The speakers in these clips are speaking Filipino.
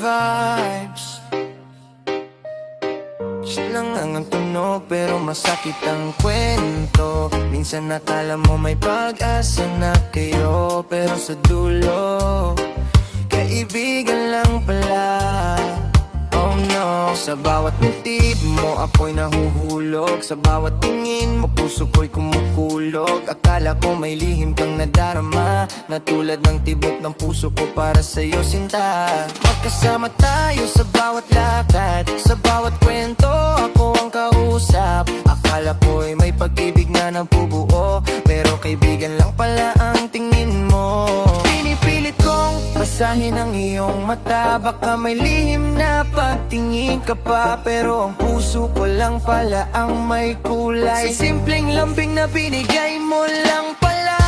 vibes. Shit lang ang tunog pero masakit ang kwento. Minsan nakala mo may pag-asa na kayo, pero sa dulo kaibigan lang pala. Oh no, sa bawat tib mo ako'y nahuhulog. Sa bawat tingin mo puso ko'y kumukulog. Akala ko may lihim kang nadarama, na tulad ng tibok ng puso ko para sa'yo sinta. Magkasama tayo sa bawat lakad, sa bawat kwento ako ang kausap. Akala ko'y may pag-ibig na nabubuo, pero kaibigan lang pala ang tingin mo. Pinipilit kong basahin ang iyong mata, baka may lihim na pagtingin ka pa, pero ang puso ko lang pala ang may kulay. Sa simpleng lambing na binigay mo lang pala,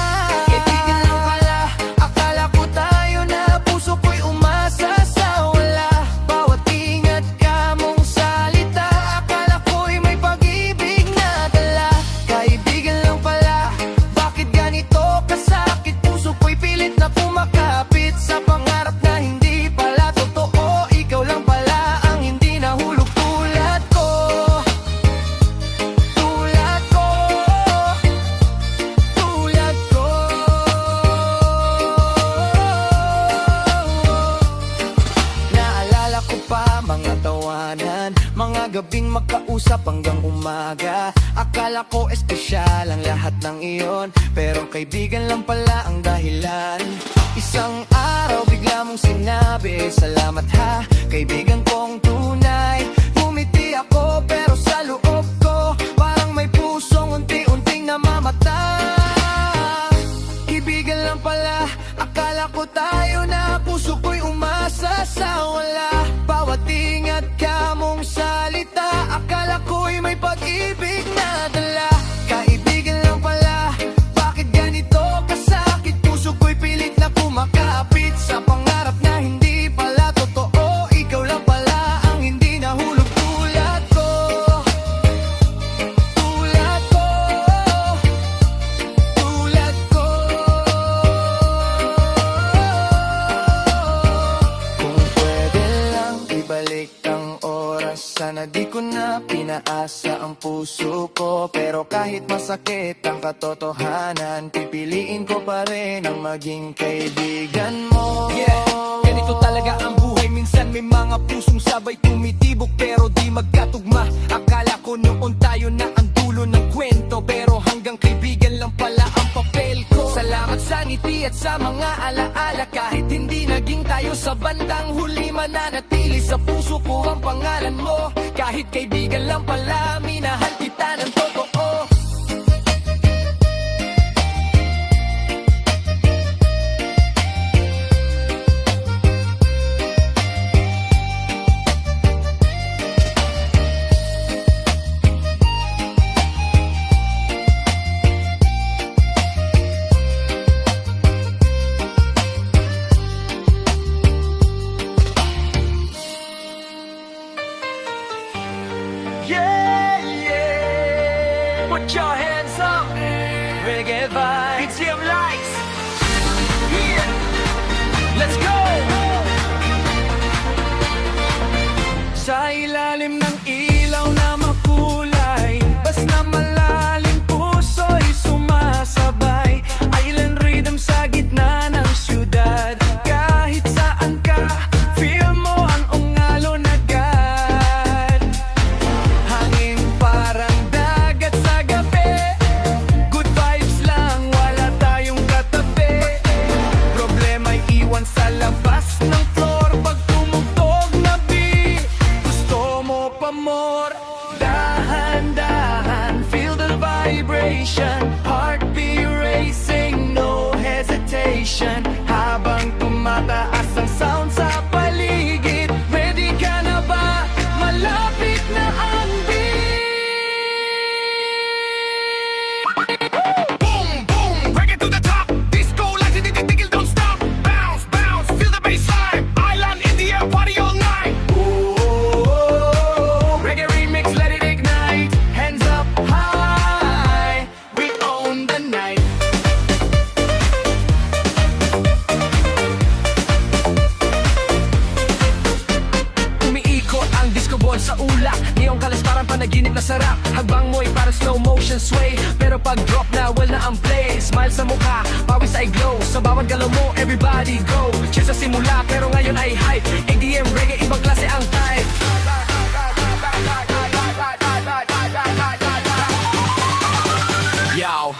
kaibigan lang pala. Akala ko tayo na, puso ko'y umasa sa wala. Bawat ingat ka mong salita, akala ko'y may pag-ibig na dala. Kaibigan lang pala, bakit ganito kasakit? Puso ko'y pilit na kumakapit sa pangarap na hindi pala totoo. Ikaw lang pala ang hindi nahulog tulad ko. Tulad ko. Tulad ko. Naalala ko pa mga tawanan, mga gabing magkausap hanggang umaga. Akala ko espesyal ang lahat ng iyon, pero kaibigan lang pala ang dahilan. Isang araw bigla mong sinabi, salamat ha, kaibigan kong tunay. Humiti ako pero sa loob ko parang may pusong unti-unting namamatay. Kaibigan lang pala, akala ko tayo na, puso ko'y umasa sa wala. Bawat ingat ka mong salita, akala ko'y may pag-ibig na dala. Kaibigan lang pala, bakit ganito kasakit? Puso ko'y pilit na kumakapit sa pangarap na hindi pala totoo. Ikaw lang pala ang hindi nahulog tulad ko. Tulad ko. Tulad ko. Kung pwede lang ibalik ang oras, sana di ko na pinaasa ang puso ko. Pero kahit masakit ang katotohanan, pipiliin ko pa rin ang maging kaibigan mo. Yeah, ganito talaga ang buhay. Minsan may mga pusong sabay tumitibok pero di magkatugma. Akala ko noon tayo na ang dulo ng kwento, pero hanggang kaibigan lang pala ang papel ko. Salamat sa ngiti at sa mga alaala, kahit hindi naging tayo sa bandang huli, mananatili sa puso ko ang pangalan mo. Kahit kaibigan lang pala, minahal kita ng totoo. Yeah, sarap, hagbang mo'y para slow motion sway. Pero pag drop na, wala ang play. Smile sa mukha, pawis ay glow. Sa bawat galaw mo, everybody go. Cheer sa simula, pero ngayon ay hype. ADM reggae, ibang klase ang type. Yo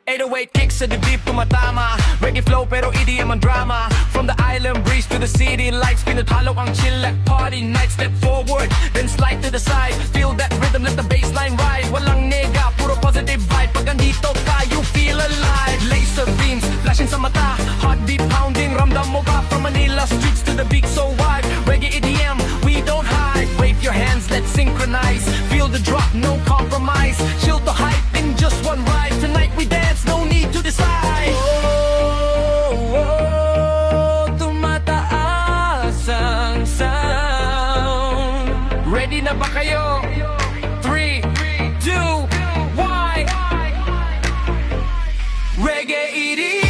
808 kicks sa dibdib tumatama. Reggae flow pero EDM ang drama. From the island breeze to the city lights, pinathalo ang chill at party night. Step forward, then slide to the side. Feel that rhythm, let the bassline ride. Walang nega, puro positive vibe. Pag andito ka, you feel alive. Laser beams, flashing sa mata. Heartbeat pounding, ramdam mo ba? From Manila streets to the beat so wide. Reggae EDM, we don't hide. Wave your hands, let's synchronize. Feel the drop, no compromise. Chill the hype in just one ride. Tonight we dance, no need to decide. Tumataas ang sound. Ready na ba kayo? 3, 2, 1. Reggae EDM.